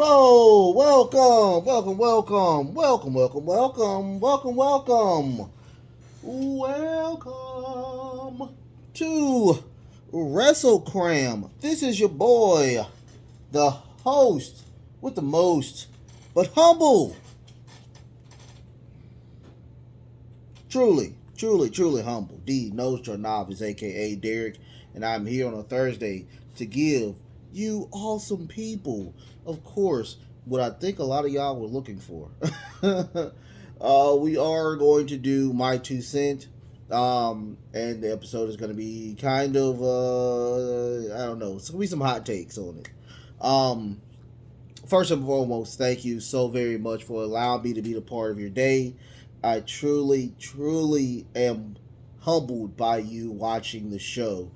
Oh, welcome to WrestleCram. This is your boy, the host with the most, but humble. Truly humble. D Nostra Novice, aka Derek, and I'm here on a Thursday to give you awesome people, of course, what I think a lot of y'all were looking for. We are going to do my 2 cent, and the episode is going to be kind of, I don't know, it's going to be some hot takes on it. First and foremost, thank you so very much for allowing me to be a part of your day. I truly am humbled by you watching the show.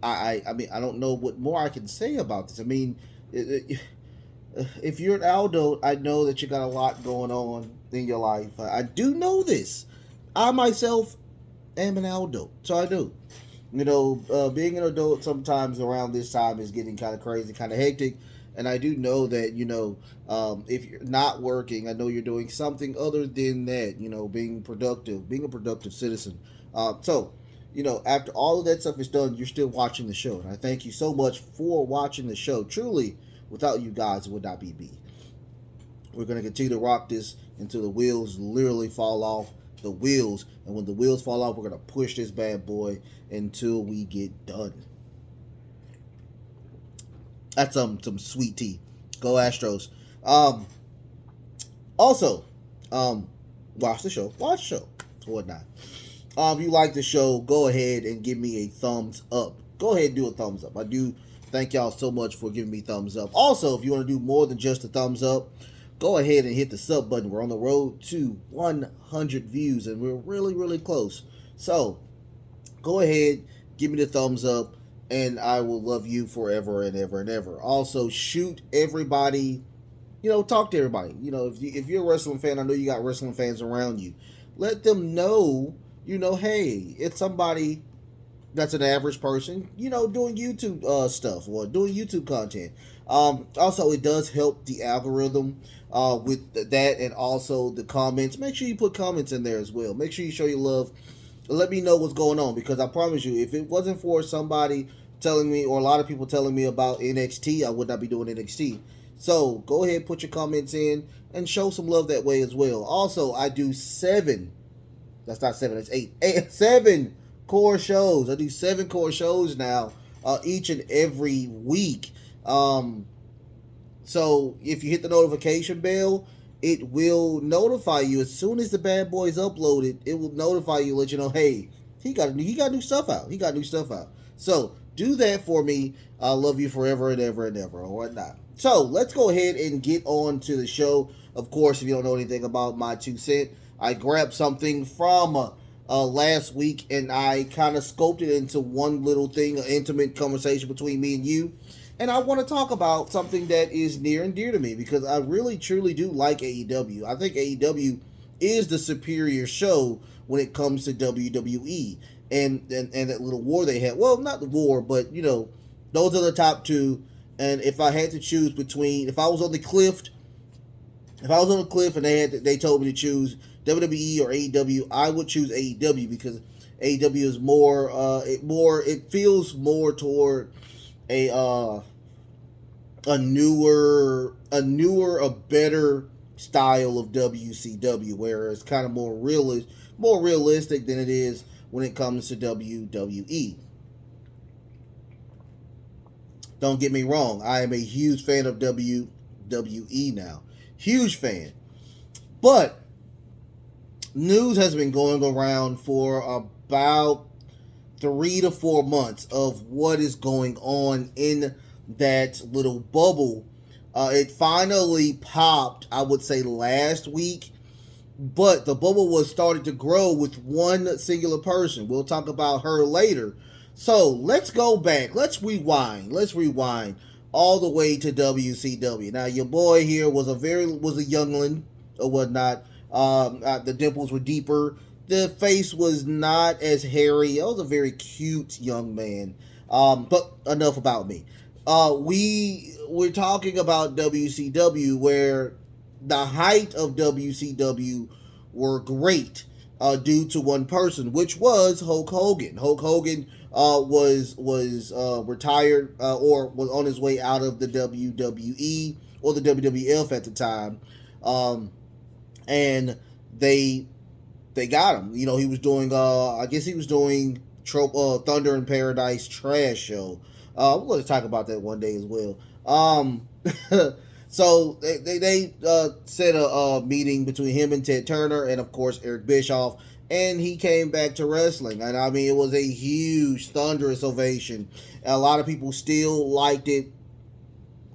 I mean, I don't know what more I can say about this. I mean, if you're an adult, I know that you got a lot going on in your life. I do know this. I myself am an adult, so I do. Being an adult sometimes around this time is getting kind of crazy, kind of hectic. And I do know that, if you're not working, I know you're doing something other than that, being productive, being a productive citizen. After all of that stuff is done, you're still watching the show. And I thank you so much for watching the show. Truly, without you guys, it would not be me. We're going to continue to rock this until the wheels literally fall off the wheels. And when the wheels fall off, we're going to push this bad boy until we get done. That's some sweet tea. Go Astros. Also, watch the show. Watch the show. Or whatnot. If you like the show, go ahead and give me a thumbs up. Go ahead and do a thumbs up. I do thank y'all so much for giving me thumbs up. Also, if you want to do more than just a thumbs up, go ahead and hit the sub button. We're on the road to 100 views, and we're really close. So, go ahead, give me the thumbs up, and I will love you forever and ever and ever. Also, shoot everybody, talk to everybody. If you're a wrestling fan, I know you got wrestling fans around you. Let them know, hey, it's somebody that's an average person, doing YouTube stuff or doing YouTube content. Also, it does help the algorithm with that, and also the comments. Make sure you put comments in there as well. Make sure you show your love. Let me know what's going on, because I promise you, if it wasn't for somebody telling me, or a lot of people telling me about NXT, I would not be doing NXT. So go ahead, put your comments in, and show some love that way as well. Also, I do 7. That's not 7. That's 8. 7 core shows. I do 7 core shows now, each and every week. So if you hit the notification bell, it will notify you as soon as the bad boy's uploaded. It will notify you, let you know, hey, he got new stuff out. He got new stuff out. So do that for me. I love you forever and ever and ever, or whatnot. So let's go ahead and get on to the show. Of course, if you don't know anything about my 2 cent, I grabbed something from last week, and I kind of scoped it into one little thing, an intimate conversation between me and you. And I want to talk about something that is near and dear to me, because I really, truly do like AEW. I think AEW is the superior show when it comes to WWE. And that little war they had. Well, not the war, but, those are the top 2. And if I had to choose between, if I was on the cliff and they told me to choose WWE or AEW, I would choose AEW, because AEW is it feels more toward a newer, a better style of WCW, where it's kind of more realistic than it is when it comes to WWE. Don't get me wrong, I am a huge fan of WWE now. Huge fan. But news has been going around for about 3 to 4 months of what is going on in that little bubble. It finally popped, I would say, last week, but the bubble was starting to grow with one singular person. We'll talk about her later. So let's go back. Let's rewind all the way to WCW. Now, your boy here was a youngling or whatnot. The dimples were deeper. The face was not as hairy. I was a very cute young man. But enough about me. We're talking about WCW, where the height of WCW were great due to one person, which was Hulk Hogan. Hulk Hogan was retired or was on his way out of the WWE or the WWF at the time, um, and they they got him. You know, he was doing I guess he was doing Thunder in Paradise trash show. We're going to talk about that one day as well. So they set a meeting between him and Ted Turner and of course Eric Bischoff, and he came back to wrestling. And I mean, it was a huge thunderous ovation. A lot of people still liked it.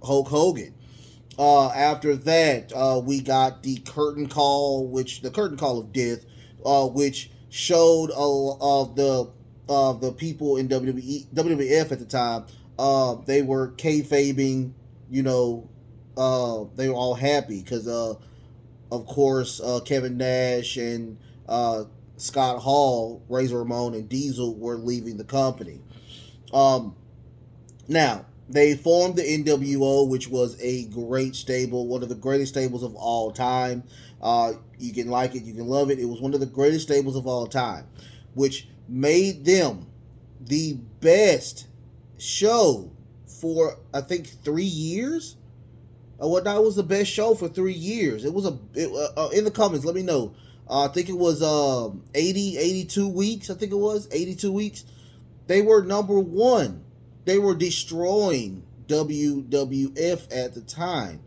Hulk Hogan. After that, we got the curtain call, which the curtain call of death, which showed of the people in WWF at the time. They were kayfabing, you know. They were all happy because, of course, Kevin Nash and Scott Hall, Razor Ramon, and Diesel were leaving the company. Um, Now, they formed the NWO, which was a great stable, one of the greatest stables of all time. You can like it, you can love it. It was one of the greatest stables of all time, which made them the best show for, I think, 3 years. What was the best show for 3 years? It was in the comments, let me know. I think it was 82 weeks. I think it was 82 weeks. They were number one. They were destroying WWF at the time.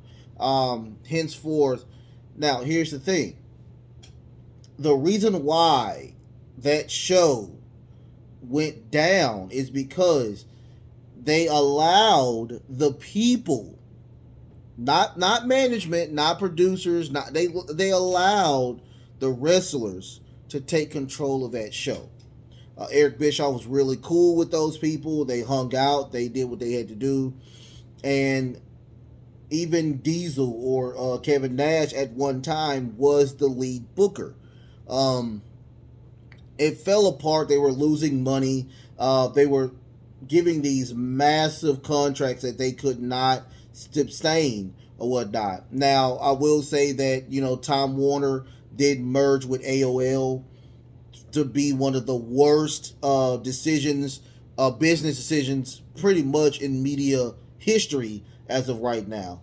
Henceforth, now here's the thing. The reason why that show went down is because they allowed the people, not management, not producers, not they allowed the wrestlers to take control of that show. Eric Bischoff was really cool with those people. They hung out. They did what they had to do. And even Diesel or Kevin Nash at one time was the lead booker. It fell apart. They were losing money. They were giving these massive contracts that they could not sustain or whatnot. Now, I will say that, you know, Time Warner did merge with AOL to be one of the worst business decisions pretty much in media history as of right now.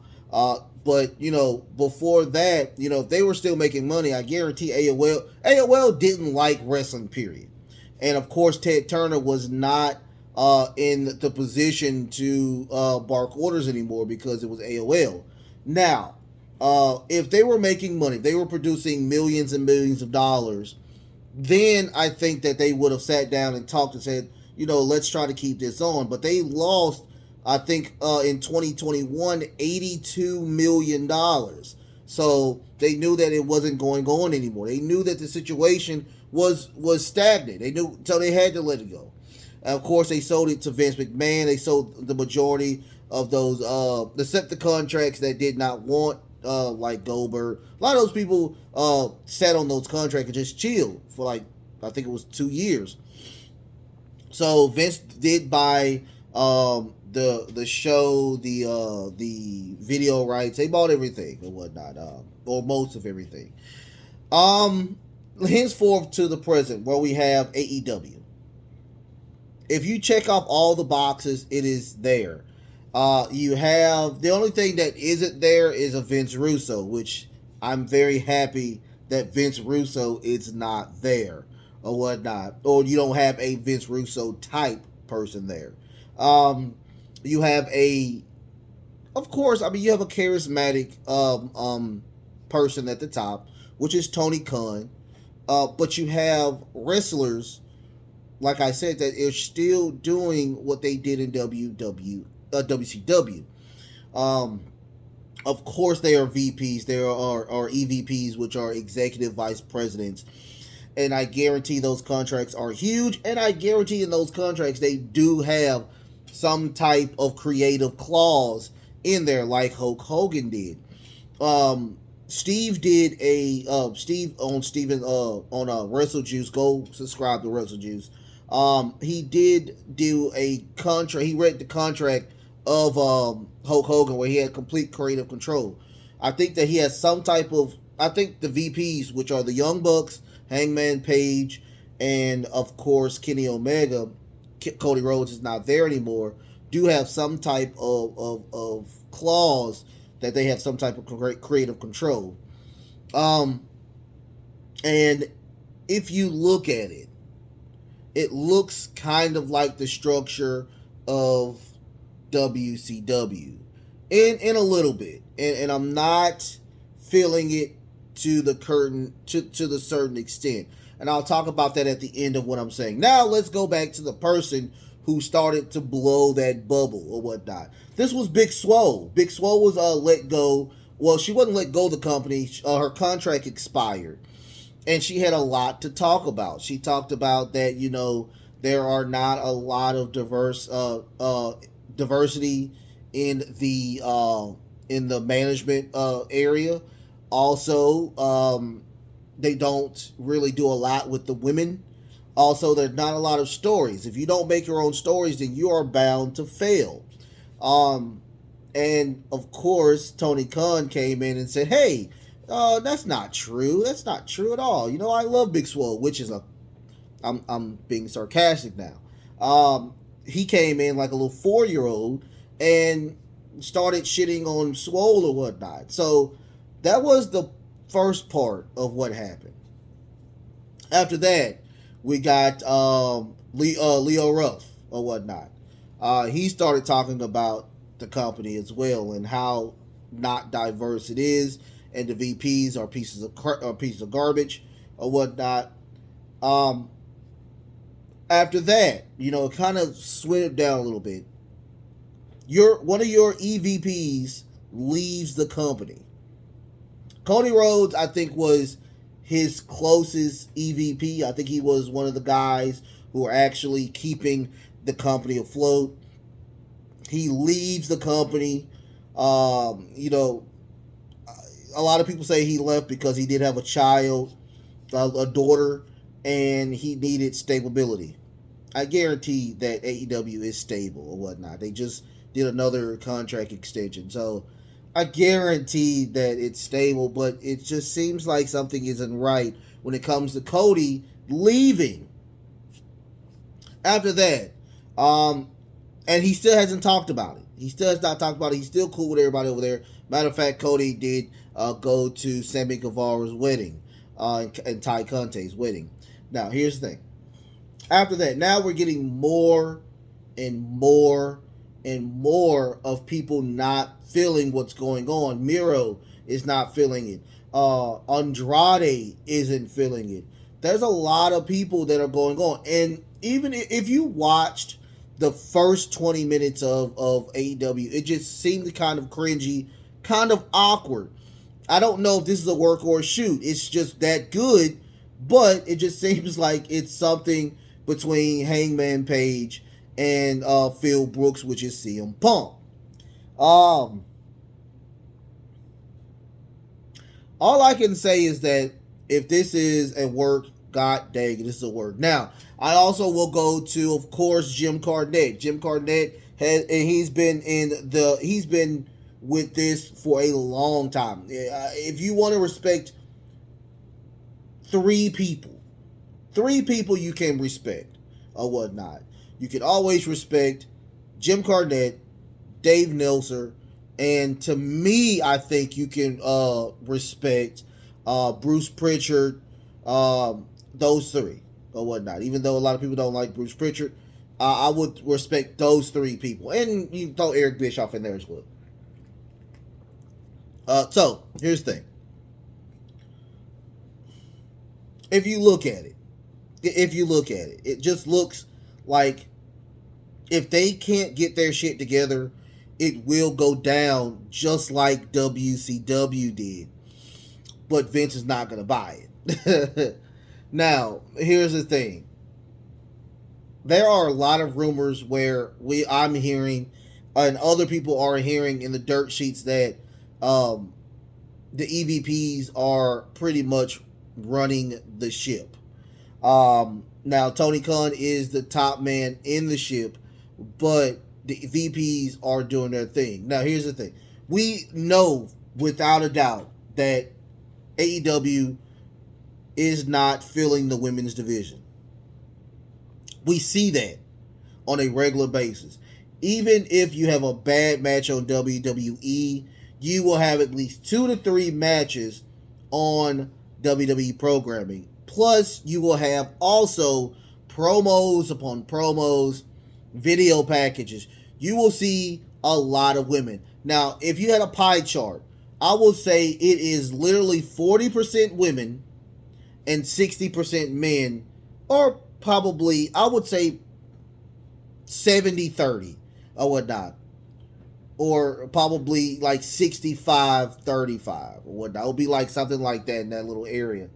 But, you know, before that, you know, if they were still making money, I guarantee AOL didn't like wrestling, period. And, of course, Ted Turner was not in the position to bark orders anymore because it was AOL. Now, if they were making money, if they were producing millions and millions of dollars, then I think that they would have sat down and talked and said, you know, let's try to keep this on. But they lost, I think, in 2021, $82 million. So they knew that it wasn't going on anymore. They knew that the situation was stagnant. They knew, so they had to let it go. And of course, they sold it to Vince McMahon. They sold the majority of those, except the contracts that did not want, like Goldberg. A lot of those people sat on those contracts and just chilled for like, I think it was 2 years. So Vince did buy the show, the video rights. They bought everything or whatnot, or most of everything. Henceforth to the present, where we have AEW. If you check off all the boxes, it is there. You have, the only thing that isn't there is a Vince Russo, which I'm very happy that Vince Russo is not there or whatnot. Or you don't have a Vince Russo type person there. You have of course, I mean, you have a charismatic person at the top, which is Tony Khan. But you have wrestlers, like I said, that are still doing what they did in WCW. Of course, they are VPs. There are EVPs, which are executive vice presidents. And I guarantee those contracts are huge. And I guarantee in those contracts, they do have some type of creative clause in there, like Hulk Hogan did. Steve did Steve on Wrestle Juice. Go subscribe to Wrestle Juice. He did do a contract. He read the contract of Hulk Hogan, where he had complete creative control. I think that he has some type of. I think the VPs, which are the Young Bucks, Hangman Page, and of course Kenny Omega, Cody Rhodes is not there anymore, do have some type of clause that they have some type of creative control. Um, and if you look at it, it looks kind of like the structure of WCW in a little bit, and I'm not feeling it to the curtain to the certain extent, and I'll talk about that at the end of what I'm saying. Now let's go back to the person who started to blow that bubble or whatnot. This was Big Swole. Big Swole was let go. Well, she wasn't let go of the company. Her contract expired, and she had a lot to talk about. She talked about that, there are not a lot of diversity in the management area. Also, they don't really do a lot with the women. Also, there's not a lot of stories. If you don't make your own stories, then you are bound to fail. And of course, Tony Khan came in and said, "Hey, that's not true. That's not true at all. I love Big Swole," which is I'm being sarcastic now. He came in like a little 4-year-old and started shitting on Swole or whatnot. So that was the first part of what happened. After that, we got Leo Ruff or whatnot. He started talking about the company as well and how not diverse it is, and the VPs are pieces of garbage or whatnot. After that, it kind of switched down a little bit. One of your EVPs leaves the company. Cody Rhodes, I think, was his closest EVP. I think he was one of the guys who are actually keeping the company afloat. He leaves the company. A lot of people say he left because he did have a child, a daughter, and he needed stability. I guarantee that AEW is stable or whatnot. They just did another contract extension. So I guarantee that it's stable, but it just seems like something isn't right when it comes to Cody leaving. After that, and he still hasn't talked about it. He still has not talked about it. He's still cool with everybody over there. Matter of fact, Cody did go to Sammy Guevara's wedding and Ty Conte's wedding. Now, here's the thing. After that, now we're getting more and more and more of people not feeling what's going on. Miro is not feeling it. Andrade isn't feeling it. There's a lot of people that are going on. And even if you watched the first 20 minutes of AEW, it just seemed kind of cringy, kind of awkward. I don't know if this is a work or a shoot. It's just that good, but it just seems like it's something between Hangman Page and Phil Brooks, which is CM Punk. All I can say is that if this is a work, god dang, this is a work. Now, I also will go to, of course, Jim Cornette. Jim Cornette he's been with this for a long time. If you want to respect three people you can respect or whatnot. You can always respect Jim Cornette, Dave Meltzer, and to me, I think you can respect Bruce Pritchard, those three or whatnot. Even though a lot of people don't like Bruce Pritchard, I would respect those three people. And you can throw Eric Bischoff in there as well. So, here's the thing. If you look at it, it just looks like if they can't get their shit together, it will go down just like WCW did. But Vince is not going to buy it. Now, here's the thing. There are a lot of rumors where I'm hearing, and other people are hearing in the dirt sheets, that the EVPs are pretty much running the ship. Now, Tony Khan is the top man in the ship, but the VPs are doing their thing. Now, here's the thing. We know without a doubt that AEW is not filling the women's division. We see that on a regular basis. Even if you have a bad match on WWE, you will have at least 2 to 3 matches on WWE programming. Plus, you will have also promos upon promos, video packages. You will see a lot of women. Now, if you had a pie chart, I will say it is literally 40% women and 60% men, or probably, I would say 70-30 or whatnot. Or probably like 65-35 or whatnot. It would be like something like that in that little area.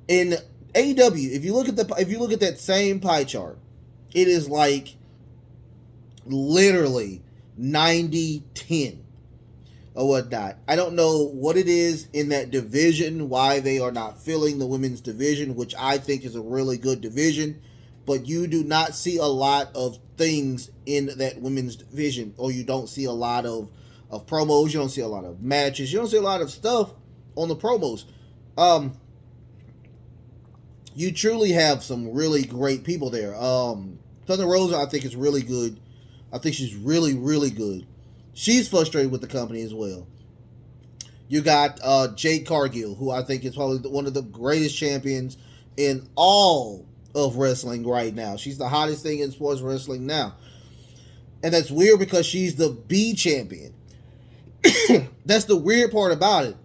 In AEW, if you look at that same pie chart, it is like literally 90-10 or whatnot. I don't know what it is in that division, why they are not filling the women's division, which I think is a really good division, but you do not see a lot of things in that women's division, or you don't see a lot of promos, you don't see a lot of matches, you don't see a lot of stuff on the promos. You truly have some really great people there. Thunder Rosa, I think, is really good. I think she's really, really good. She's frustrated with the company as well. You got Jade Cargill, who I think is probably one of the greatest champions in all of wrestling right now. She's the hottest thing in sports wrestling now. And that's weird because she's the B champion. That's the weird part about it.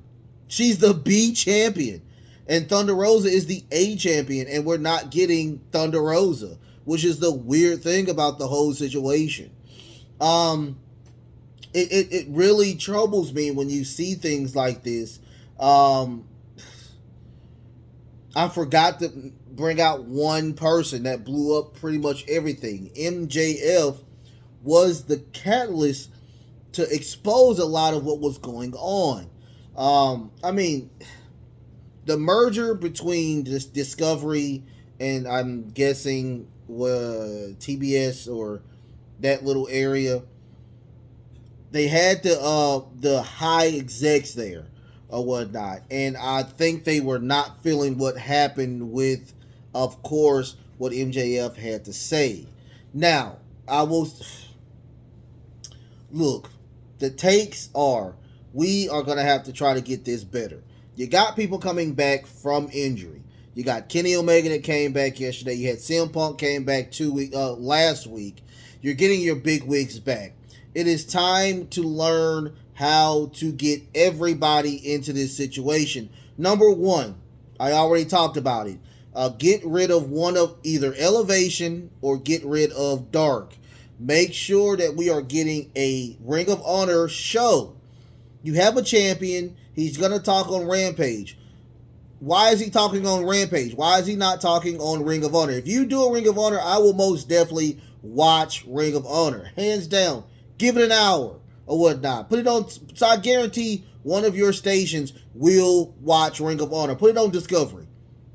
She's the B champion. And Thunder Rosa is the A champion. And we're not getting Thunder Rosa, which is the weird thing about the whole situation. It really troubles me when you see things like this. I forgot to bring out one person that blew up pretty much everything. MJF was the catalyst to expose a lot of what was going on. I mean, the merger between this Discovery and I'm guessing TBS or that little area, they had the high execs there or whatnot, and I think they were not feeling what happened with, of course, what MJF had to say. Now, I will look, the takes are, we are going to have to try to get this better. You got people coming back from injury. You got Kenny Omega that came back yesterday. You had CM Punk came back last week. You're getting your big wigs back. It is time to learn how to get everybody into this situation. Number one, I already talked about it. Get rid of one of either Elevation or get rid of Dark. Make sure that we are getting a Ring of Honor show. You have a champion. He's going to talk on Rampage. Why is he talking on Rampage? Why is he not talking on Ring of Honor? If you do a Ring of Honor, I will most definitely watch Ring of Honor. Hands down. Give it an hour or whatnot. Put it on, so I guarantee one of your stations will watch Ring of Honor. Put it on Discovery.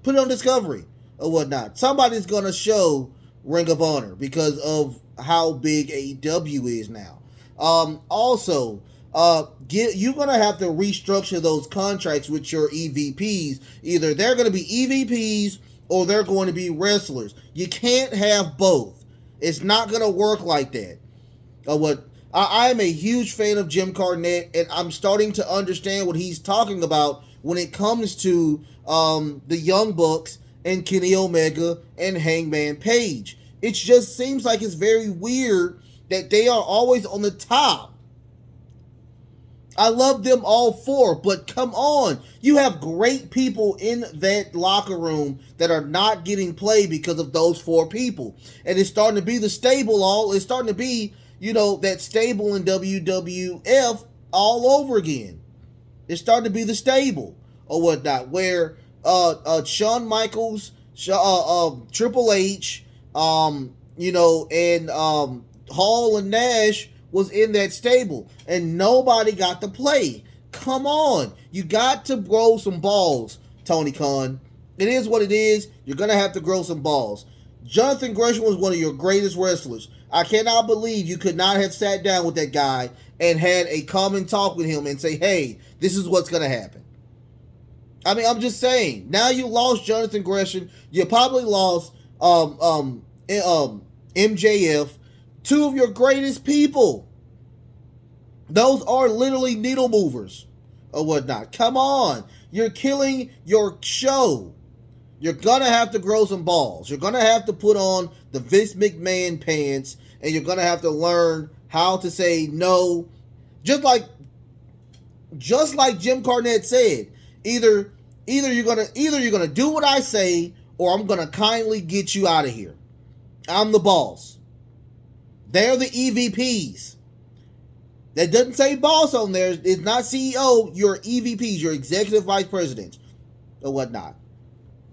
Put it on Discovery or whatnot. Somebody's going to show Ring of Honor because of how big AEW is now. Also, you're going to have to restructure those contracts with your EVPs. Either they're going to be EVPs or they're going to be wrestlers. You can't have both. It's not going to work like that. I am a huge fan of Jim Cornette, and I'm starting to understand what he's talking about when it comes to the Young Bucks and Kenny Omega and Hangman Page. It just seems like it's very weird that they are always on the top. I love them all four, but come on. You have great people in that locker room that are not getting played because of those four people. And it's starting to be the stable it's starting to be, that stable in WWF all over again. It's starting to be the stable or whatnot, where Shawn Michaels, Triple H, and Hall and Nash was in that stable, and nobody got to play. Come on. You got to grow some balls, Tony Khan. It is what it is. You're going to have to grow some balls. Jonathan Gresham was one of your greatest wrestlers. I cannot believe you could not have sat down with that guy and had a common talk with him and say, hey, this is what's going to happen. I mean, I'm just saying. Now you lost Jonathan Gresham. You probably lost MJF. Two of your greatest people. Those are literally needle movers or whatnot. Come on. You're killing your show. You're going to have to grow some balls. You're going to have to put on the Vince McMahon pants, and you're going to have to learn how to say no. Just like Jim Cornette said, either you're gonna do what I say, or I'm gonna kindly get you out of here. I'm the boss. They're the EVPs. That doesn't say boss on there. It's not CEO. You're EVPs. You're executive vice presidents or whatnot.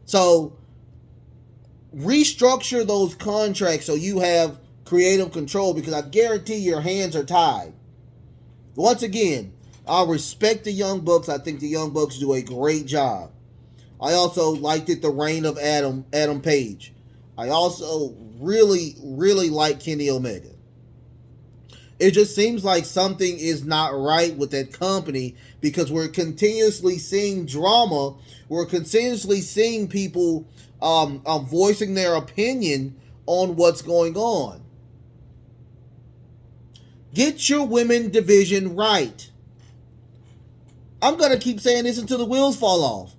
So restructure those contracts so you have creative control, because I guarantee your hands are tied. Once again, I respect the Young Bucks. I think the Young Bucks do a great job. I also liked the reign of Adam Page. I also really, really like Kenny Omega. It just seems like something is not right with that company, because we're continuously seeing drama. We're continuously seeing people voicing their opinion on what's going on. Get your women division right. I'm going to keep saying this until the wheels fall off.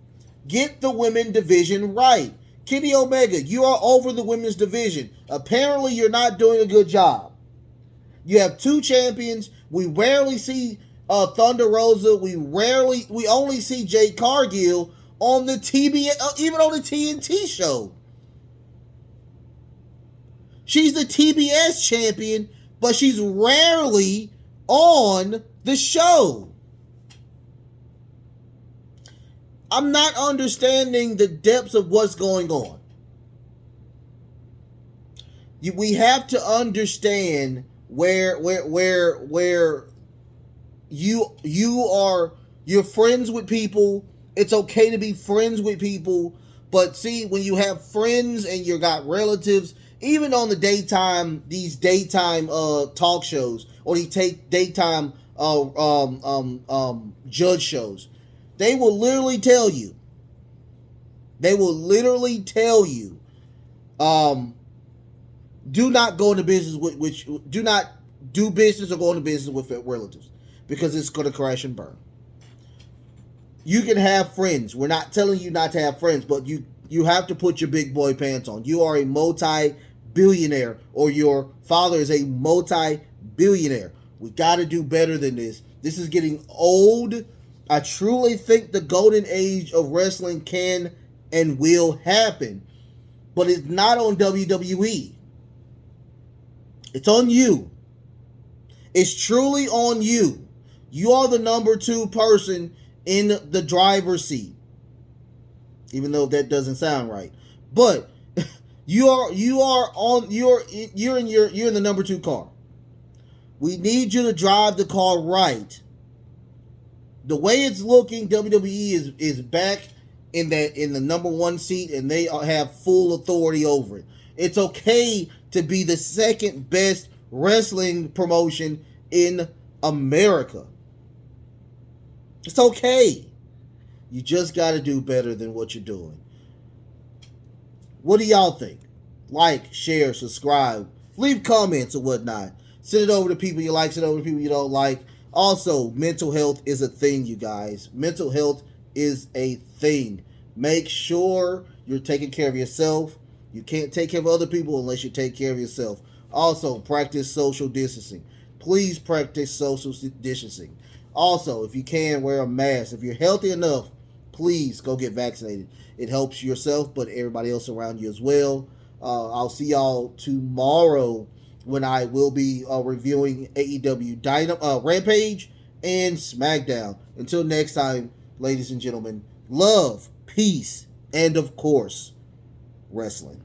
Get the women division right. Kenny Omega, you are over the women's division. Apparently, you're not doing a good job. You have two champions. We rarely see Thunder Rosa. We only see Jade Cargill on the TBS, even on the TNT show. She's the TBS champion, but she's rarely on the show. I'm not understanding the depths of what's going on. We have to understand where you're friends with people. It's okay to be friends with people, but see, when you have friends and you got relatives, even on the these daytime talk shows, or you take daytime judge shows, they will literally tell you. Do not go into business do not do business or go into business with relatives, because it's going to crash and burn. You can have friends. We're not telling you not to have friends, but you have to put your big boy pants on. You are a multi-billionaire, or your father is a multi-billionaire. We got to do better than this. This is getting old. I truly think the golden age of wrestling can and will happen, but it's not on WWE. It's on you. It's truly on you. You are the number 2 person in the driver's seat, even though that doesn't sound right. But you're in the number 2 car. We need you to drive the car right. The way it's looking, WWE is back in the number 1 seat, and they have full authority over it. It's okay to be the second best wrestling promotion in America. It's okay. You just got to do better than what you're doing. What do y'all think? Like, share, subscribe, leave comments or whatnot. Send it over to people you like, send it over to people you don't like. Also, mental health is a thing, you guys. Mental health is a thing. Make sure you're taking care of yourself. You can't take care of other people unless you take care of yourself. Also, practice social distancing. Please practice social distancing. Also, if you can, wear a mask. If you're healthy enough, please go get vaccinated. It helps yourself, but everybody else around you as well. I'll see y'all tomorrow when I will be reviewing AEW Rampage and SmackDown. Until next time, ladies and gentlemen, love, peace, and of course, wrestling.